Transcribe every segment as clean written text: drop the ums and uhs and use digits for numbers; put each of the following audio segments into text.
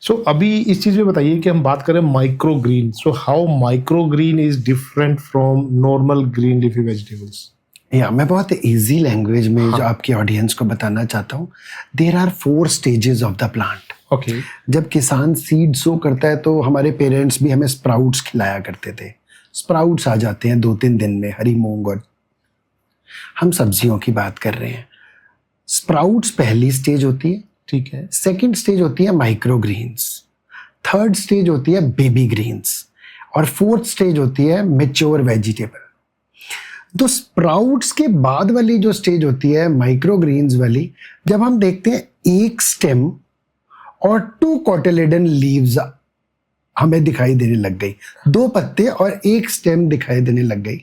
सो अभी इस चीज में बताइए कि हम बात करें micro green, so how micro green is different from normal green leafy vegetables? या मैं बहुत इजी लैंग्वेज में जो आपकी ऑडियंस को बताना चाहता हूँ, there are 4 stages of the plant. Okay. जब किसान सीड सो करता है तो हमारे पेरेंट्स भी हमें स्प्राउट्स खिलाया करते थे। स्प्राउट्स आ जाते हैं 2-3 दिन में, हरी मूंग। और हम सब्जियों की बात कर रहे हैं। स्प्राउट्स पहली स्टेज होती है, ठीक है। सेकंड स्टेज होती है माइक्रो ग्रीन्स, थर्ड स्टेज होती है बेबी ग्रीन्स, और फोर्थ स्टेज होती है मेच्योर वेजिटेबल। तो स्प्राउट्स के बाद वाली जो स्टेज होती है माइक्रो ग्रीन्स वाली, जब हम देखते हैं एक स्टेम और 2 कोटिलेडन लीव्स हमें दिखाई देने लग गई, 2 पत्ते और एक स्टेम दिखाई देने लग गई,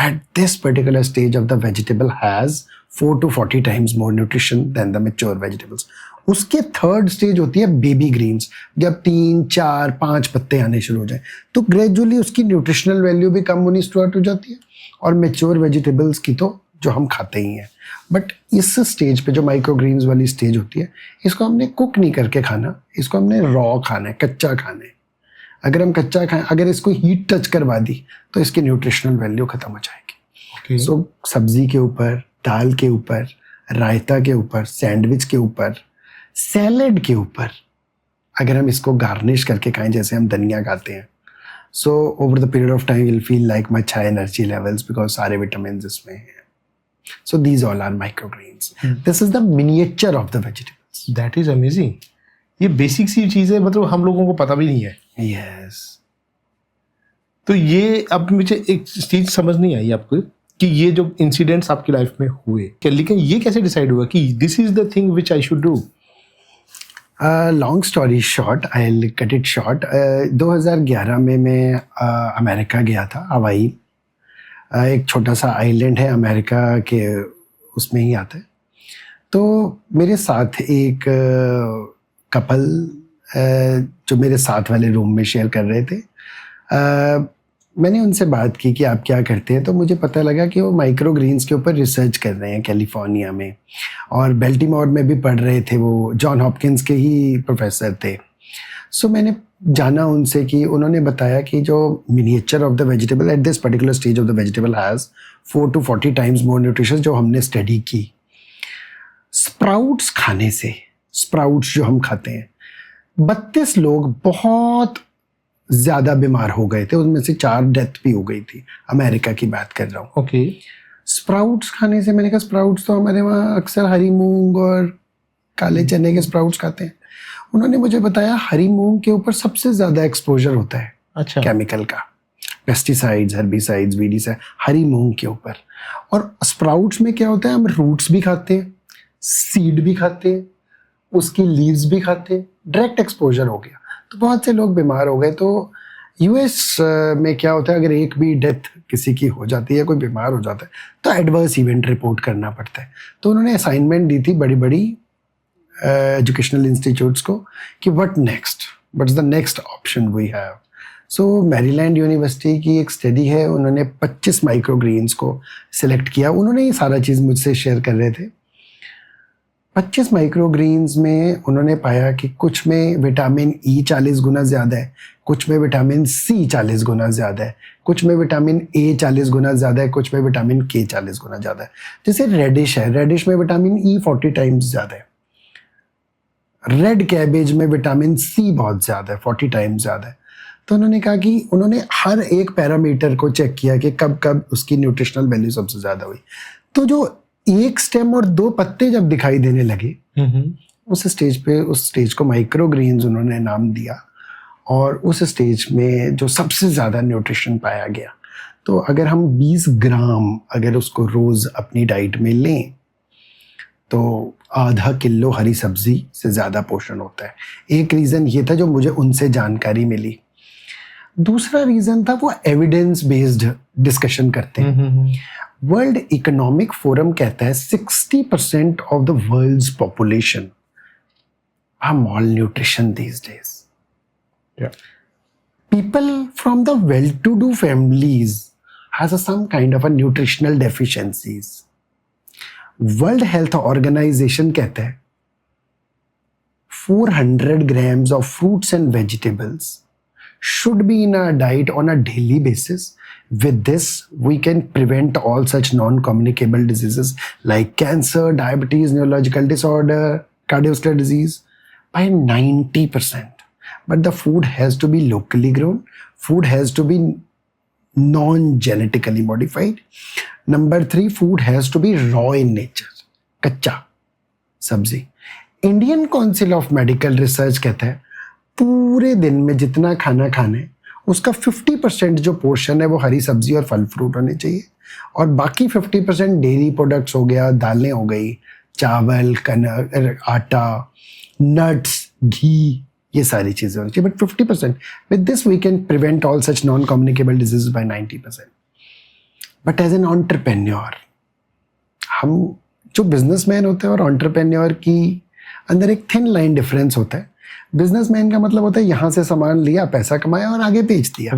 at this particular stage of the vegetable has 4 to 40 times more nutrition than the mature vegetables. उसके थर्ड स्टेज होती है बेबी ग्रीन्स, जब 3, 4, 5 पत्ते आने शुरू हो जाए तो ग्रेजुअली उसकी न्यूट्रिशनल वैल्यू भी कम होनी स्टार्ट हो जाती है, और मेच्योर वेजिटेबल्स की तो जो हम खाते ही हैं। बट इस स्टेज पे जो माइक्रो ग्रीन्स वाली स्टेज होती है, इसको हमने कुक नहीं करके खाना, इसको हमने रॉ खाना है, कच्चा खाना है। अगर हम कच्चा खाएं, अगर इसको हीट टच करवा दी तो इसकी न्यूट्रिशनल वैल्यू खत्म हो जाएगी। Okay. सो सब्जी के ऊपर, दाल के ऊपर, रायता के ऊपर, सैंडविच के ऊपर, सैलेड के ऊपर अगर हम इसको गार्निश करके खाएं जैसे हम धनिया खाते हैं, so over the period of time will feel like much high energy levels because सारे विटामिन इसमें हैं। So these all are micro greens. This is the miniature of the vegetables. That is amazing. ये basic सी चीजें मतलब हम लोगों को पता भी नहीं है। यस। तो ये अब मुझे एक चीज समझ नहीं आई आपको कि ये जो इंसिडेंट्स आपकी लाइफ में हुए, लेकिन ये कैसे डिसाइड हुआ कि this is the thing which I should do? Long story short, I will cut it short. 2011 में मैं अमेरिका गया था, हवाई। एक छोटा सा आइलैंड है अमेरिका के, उसमें ही आता है। तो मेरे साथ एक कपल जो मेरे साथ वाले रूम में शेयर कर रहे थे, मैंने उनसे बात की कि आप क्या करते हैं, तो मुझे पता लगा कि वो माइक्रो ग्रीन्स के ऊपर रिसर्च कर रहे हैं कैलिफोर्निया में, और बेल्टीमोर में भी पढ़ रहे थे। वो जॉन हॉपकिंस के ही प्रोफेसर थे। सो मैंने जाना उनसे कि उन्होंने बताया कि जो miniature of the vegetable at this particular stage of the vegetable has 4 to 40 times more nutrition, जो हमने स्टडी की। स्प्राउट्स खाने से, स्प्राउट्स जो हम खाते हैं, 32 लोग बहुत ज़्यादा बीमार हो गए थे, उनमें से 4 डेथ भी हो गई थी। अमेरिका की बात कर रहा हूँ। ओके। स्प्राउट्स खाने से, मैंने कहा स्प्राउट्स तो हमारे वहाँ अक्सर हरी मूंग और काले चने के स्प्राउट्स खाते हैं। उन्होंने मुझे बताया हरी मूंग के ऊपर सबसे ज़्यादा एक्सपोजर होता है अच्छा। केमिकल का, पेस्टिसाइड्स, हर्बिसाइड्स, वीडिसाइड, हरी मूंग के ऊपर। और स्प्राउट्स में क्या होता है, हम रूट्स भी खाते हैं, सीड भी खाते हैं, उसकी लीव्स भी खाते हैं, डायरेक्ट एक्सपोजर हो गया तो बहुत से लोग बीमार हो गए। तो यूएस में क्या होता है, अगर एक भी डेथ किसी की हो जाती है, कोई बीमार हो जाता है, तो एडवर्स इवेंट रिपोर्ट करना पड़ता है। तो उन्होंने असाइनमेंट दी थी बड़ी बड़ी एजुकेशनल इंस्टीट्यूट्स को कि what is the next option we have. So Maryland university की एक स्टडी है, उन्होंने 25 माइक्रो ग्रीन्स को सिलेक्ट किया। उन्होंने ये सारा चीज़ मुझसे शेयर कर रहे थे। 25 माइक्रो ग्रीन्स में उन्होंने पाया कि कुछ में विटामिन ई 40 गुना ज़्यादा है, कुछ में विटामिन सी 40 गुना ज़्यादा है, कुछ में विटामिन ए 40 गुना ज़्यादा है, कुछ में विटामिन के 40 गुना ज़्यादा है। जैसे रेडिश है, रेडिश में विटामिन ई 40 टाइम्स ज़्यादा है। रेड कैबेज में विटामिन सी बहुत ज़्यादा है, 40 टाइम्स ज़्यादा है। तो उन्होंने कहा कि उन्होंने हर एक पैरामीटर को चेक किया कि कब कब उसकी न्यूट्रिशनल वैल्यू सबसे ज़्यादा हुई। तो जो एक स्टेम और 2 पत्ते जब दिखाई देने लगे, उस स्टेज को माइक्रो ग्रीन्स उन्होंने नाम दिया, और उस स्टेज में जो सबसे ज़्यादा न्यूट्रिशन पाया गया। तो अगर हम 20 ग्राम अगर उसको रोज़ अपनी डाइट में लें तो आधा किलो हरी सब्जी से ज़्यादा पोषण होता है। एक रीज़न ये था जो मुझे उनसे जानकारी मिली। दूसरा रीज़न था, वो एविडेंस बेस्ड डिस्कशन करते हैं। वर्ल्ड इकोनॉमिक फोरम कहता है 60% of the world's population are malnutrition these days. People from the well-to-do families has some kind of a nutritional deficiencies. World health organization कहता है 400 grams of fruits and vegetables should be in our diet on a daily basis. With this, we can prevent all such non-communicable diseases like cancer, diabetes, neurological disorder, cardiovascular disease by 90%. But the food has to be locally grown. Food has to be non-genetically modified. Number 3, food has to be raw in nature. कच्चा सब्जी. Indian council of medical research कहता है पूरे दिन में जितना खाना खाना है उसका 50% जो पोर्शन है वो हरी सब्जी और फल फ्रूट होने चाहिए, और बाकी 50% डेयरी प्रोडक्ट्स हो गया, दालें हो गई, चावल, कनक, आटा, नट्स, घी, ये सारी चीज़ें होनी चाहिए. But 50%, with this we can prevent all such non communicable disease by 90%. But as an entrepreneur, हम जो बिजनेसमैन होते हैं और एंटरप्रेन्योर की अंदर एक थिन लाइन डिफरेंस होता है. बिजनेसमैन का मतलब होता है यहाँ से सामान लिया, पैसा कमाया और आगे बेच दिया.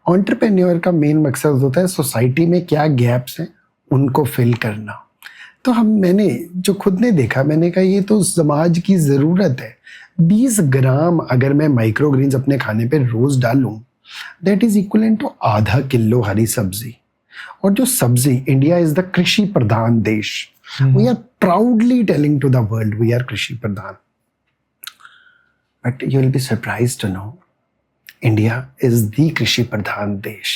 एंटरप्रेन्योर का मेन मकसद होता है सोसाइटी में क्या गैप्स हैं उनको फिल करना. तो मैंने जो खुद ने देखा, मैंने कहा ये तो समाज की ज़रूरत है. 20 ग्राम अगर मैं माइक्रोग्रीन्स अपने खाने पे रोज़ डालूं, दैट इज़ इक्वलेंट टू आधा किलो हरी सब्जी. और जो सब्जी, इंडिया इज़ द कृषि प्रधान देश. We are proudly telling to the world we are कृषि प्रधान. But you will be surprised to know India is the Krishi Pradhan Desh,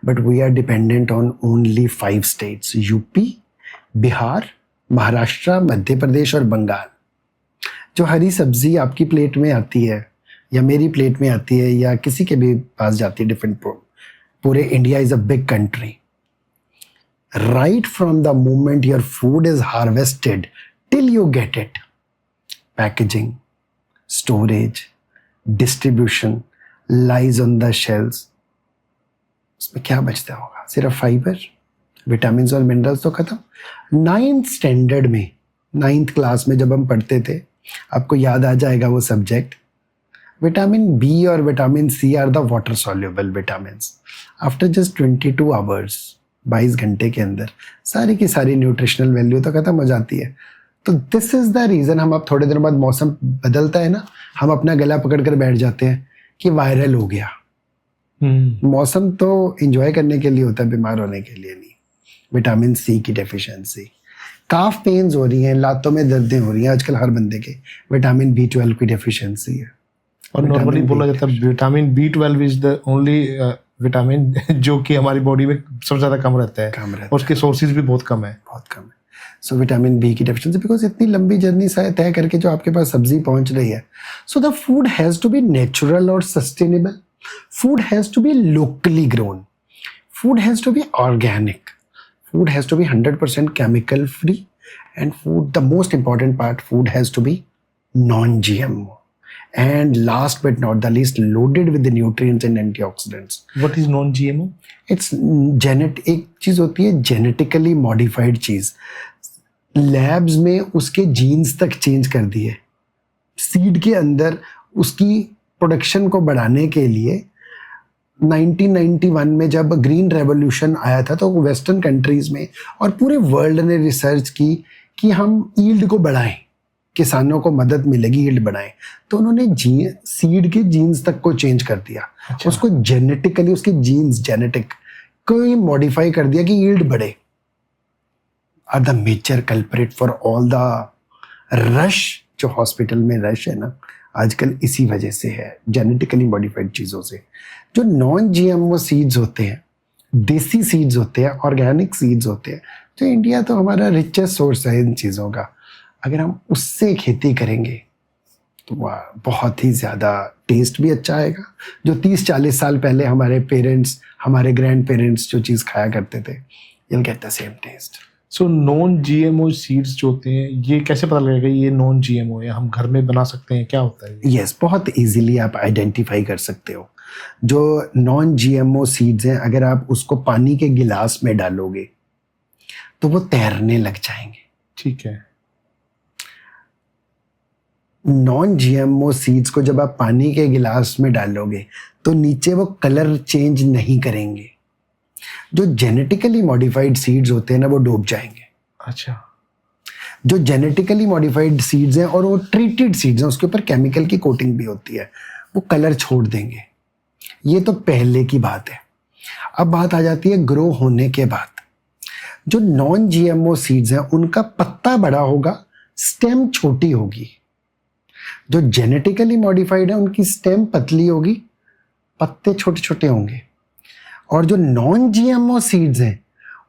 but we are dependent on only 5 states: UP, Bihar, Maharashtra, Madhya Pradesh और बंगाल. जो हरी सब्जी आपकी plate में आती है या मेरी प्लेट में आती है या किसी के भी पास जाती है, डिफरेंट, पूरे India is a big country. Right from the moment your food is harvested till you get it, packaging, storage, distribution, lies on the shelves, उसमें क्या बचता होगा? सिर्फ फाइबर, विटामिन और मिनरल्स तो खत्म. 9th स्टैंडर्ड में, 9th क्लास में जब हम पढ़ते थे, आपको याद आ जाएगा वो सब्जेक्ट, विटामिन बी और vitamin C are the water soluble vitamins. After just 22 hours, 22 घंटे के अंदर सारी की सारी न्यूट्रिशनल वैल्यू तो खत्म हो जाती है. तो दिस इज द रीज़न हम अब थोड़े दिनों बाद मौसम बदलता है ना, हम अपना गला पकड़ कर बैठ जाते हैं कि वायरल हो गया. मौसम तो एंजॉय करने के लिए होता है, बीमार होने के लिए नहीं. विटामिन सी की डेफिशिएंसी, काफ पेन्स हो रही हैं, लातों में दर्दें हो रही हैं आजकल हर बंदे के, विटामिन B12 की डेफिशिएंसी है. और नॉर्मली बोला जाता है vitamin B12 is the only vitamin जो कि हमारी बॉडी में सबसे ज़्यादा कम रहता है, और उसके सोर्सेज भी बहुत कम है. सो विटामिन बी की डेफिशिएंसी, बिकॉज इतनी लंबी जर्नी तय करके जो आपके पास सब्जी पहुंच रही है. So the food has to be natural और sustainable. Food has to be locally grown. Food has to be organic. Food has to be 100% chemical free. And food, the most important part, food has to be non-GMO. And last but not the least, loaded with the nutrients and antioxidants. What is non-GMO? It's एक चीज़ होती है genetically modified चीज़, labs में उसके jeans तक change कर दिए. Seed के अंदर उसकी प्रोडक्शन को बढ़ाने के लिए 1991 में जब ग्रीन रेवोल्यूशन आया था तो वेस्टर्न कंट्रीज़ में और पूरे वर्ल्ड ने रिसर्च की कि हम ईल्ड को बढ़ाएं, किसानों को मदद मिलेगी, ईल्ड बढ़ाएं. तो उन्होंने सीड के जीन्स तक को चेंज कर दिया. अच्छा. उसको जेनेटिकली, उसके जीन्स जेनेटिक को मॉडिफाई कर दिया कि ईल्ड बढ़े. Are the major culprit for all the rush, जो हॉस्पिटल में रश है ना आजकल, इसी वजह से है, जेनेटिकली मॉडिफाइड चीज़ों से. जो non-GMO सीड्स होते हैं, देसी सीड्स होते हैं, ऑर्गेनिक सीड्स होते हैं, तो इंडिया तो हमारा रिचेस्ट सोर्स है इन चीज़ों का. अगर हम उससे खेती करेंगे तो वाह, बहुत ही ज़्यादा टेस्ट भी अच्छा आएगा. जो 30-40 साल पहले हमारे पेरेंट्स, हमारे ग्रैंड पेरेंट्स जो चीज़ खाया करते थे, you'll get the same taste. So non-GMO seeds जो होते हैं, ये कैसे पता लगेगा ये non-GMO है? हम घर में बना सकते हैं, क्या होता है? यस, बहुत इजीली आप आइडेंटिफाई कर सकते हो. जो non-GMO सीड्स हैं, अगर आप उसको पानी के गिलास में डालोगे तो वो तैरने लग जाएंगे. ठीक है. non-GMO सीड्स को जब आप पानी के गिलास में डालोगे तो नीचे वो कलर चेंज नहीं करेंगे. जो जेनेटिकली मॉडिफाइड सीड्स होते हैं ना, वो डूब जाएंगे. अच्छा. जो जेनेटिकली मॉडिफाइड सीड्स हैं और वो ट्रीटेड सीड्स हैं, उसके ऊपर केमिकल की कोटिंग भी होती है, वो कलर छोड़ देंगे। ये तो पहले की बात है। अब बात आ जाती है ग्रो होने के बाद। जो नॉन जीएमओ सीड्स हैं उनका पत्ता बड़ा होगा, स्टेम छोटी होगी। जो जेनेटिकली मॉडिफाइड है उनकी स्टेम पतली होगी, पत्ते छोटे छोटे होंगे। और जो नॉन जीएमओ सीड्स हैं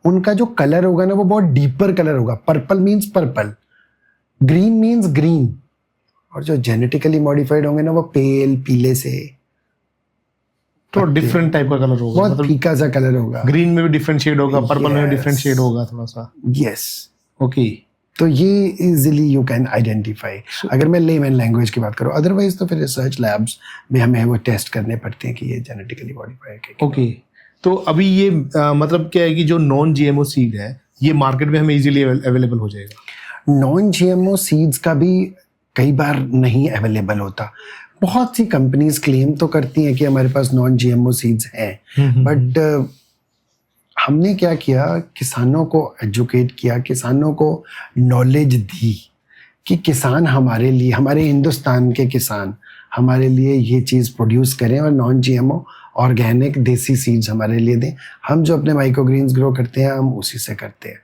उनका जो कलर होगा ना वो बहुत डीपर कलर होगा। Purple means purple, green means green. और जो जेनेटिकली मॉडिफाइड होंगे ना वो पेल पीले से, तो डिफरेंट टाइप का कलर होगा, बहुत फीका सा कलर होगा। ग्रीन में भी डिफरेंट शेड होगा, पर्पल में भी डिफरेंट शेड होगा थोड़ा सा। Yes, okay. तो ये इजीली यू कैन आइडेंटिफाई, अगर मैं लेमैन लैंग्वेज की बात करूँ। अदरवाइज तो फिर रिसर्च लैब्स में हमें वो टेस्ट करने पड़ते हैं कि ये जेनेटिकली मॉडिफाइड है। ओके, तो अभी ये मतलब क्या है कि जो नॉन जीएमओ सीड है ये मार्केट में हमें इजीली अवेलेबल हो जाएगा? नॉन जीएमओ सीड्स का भी कई बार नहीं अवेलेबल होता। बहुत सी कंपनीज क्लेम तो करती हैं कि हमारे पास नॉन जीएमओ सीड्स हैं, बट हमने क्या किया, किसानों को एजुकेट किया, किसानों को नॉलेज दी कि किसान हमारे लिए, हमारे हिंदुस्तान के किसान हमारे लिए ये चीज़ प्रोड्यूस करें और नॉन जीएमओ ऑर्गेनिक देसी सीड्स हमारे लिए दें। हम जो अपने माइक्रोग्रीन्स ग्रो करते हैं हम उसी से करते हैं।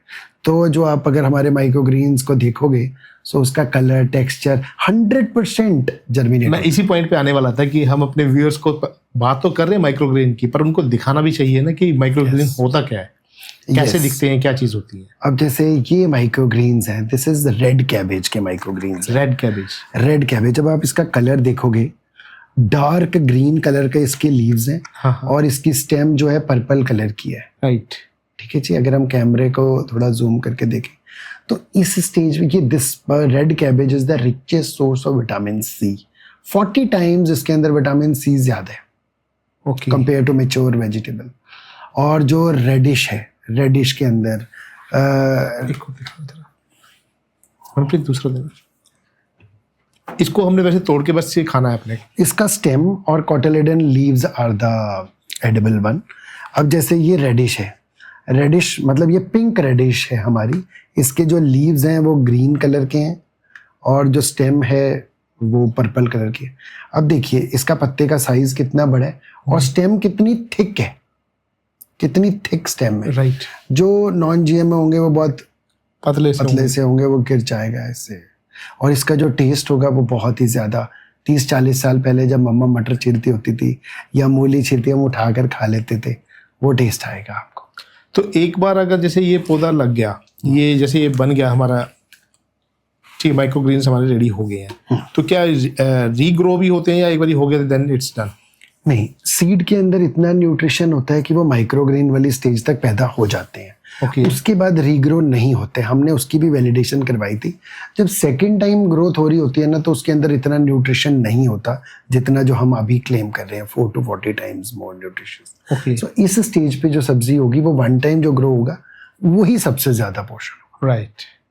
तो जो आप अगर हमारे माइक्रोग्रीन्स को देखोगे सो उसका कलर, टेक्सचर 100% जर्मिनेट। मैं इसी पॉइंट पे आने वाला था कि हम अपने व्यूअर्स को बात तो कर रहे हैं माइक्रोग्रेन की, पर उनको दिखाना भी चाहिए ना कि माइक्रोग्रेन होता क्या है, कैसे दिखते हैं, क्या चीज होती है। अब जैसे ये माइक्रोग्रीन्स हैं, दिस इज रेड कैबेज के microgreens. Red cabbage, red cabbage, जब आप इसका कलर देखोगे डार्क ग्रीन कलर के इसके लीव्स हैं। हाँ। और इसकी स्टेम जो है पर्पल कलर की है। राइट, ठीक है जी। अगर हम कैमरे को थोड़ा जूम करके देखें तो इस स्टेज में ये this red cabbage is the richest source of vitamin C. 40 times इसके अंदर विटामिन सी ज्यादा है okay, compare to mature vegetable. और जो रेडिश है, रेडिश के अंदर मनप्रीत दूसरा देना। इसको हमने वैसे तोड़ के बस ये खाना है अपने। इसका स्टेम और cotyledon leaves are the edible one. अब जैसे ये रेडिश है, रेडिश मतलब ये पिंक रेडिश है हमारी, इसके जो लीव्स हैं वो ग्रीन कलर के हैं और जो स्टेम है वो पर्पल कलर की है। अब देखिए इसका पत्ते का साइज कितना बड़ा है और स्टेम कितनी थिक है, कितनी थिक स्टेम है। राइट, जो नॉन जीएमओ होंगे वो बहुत पतले से होंगे, वो गिर जाएगा इससे। और इसका जो टेस्ट होगा वो बहुत ही ज़्यादा, 30-40 साल पहले जब मम्मा मटर चीरती होती थी या मूली चीरती हम उठाकर खा लेते थे, वो टेस्ट आएगा आपको। तो एक बार अगर जैसे ये पौधा लग गया, ये जैसे ये बन गया हमारा, ठीक, माइक्रोग्रीन्स हमारे रेडी हो गए हैं, तो क्या रीग्रो भी होते हैं या एक बार हो गया देन इट्स डन? नहीं, सीड के अंदर इतना न्यूट्रिशन होता है कि वो माइक्रोग्रीन वाली स्टेज तक पैदा हो जाते हैं। Okay. उसके बाद रीग्रो नहीं होते। हमने उसकी भी वैलिडेशन करवाई थी। जब सेकंड टाइम ग्रोथ हो रही होती है ना तो उसके अंदर इतना न्यूट्रिशन नहीं होता जितना जो हम अभी क्लेम कर रहे हैं, 4 to 40 times more nutrition. Okay. सो इस स्टेज पे जो सब्जी होगी वो वन टाइम जो ग्रो होगा वही सबसे ज्यादा पोषण होगा। राइट,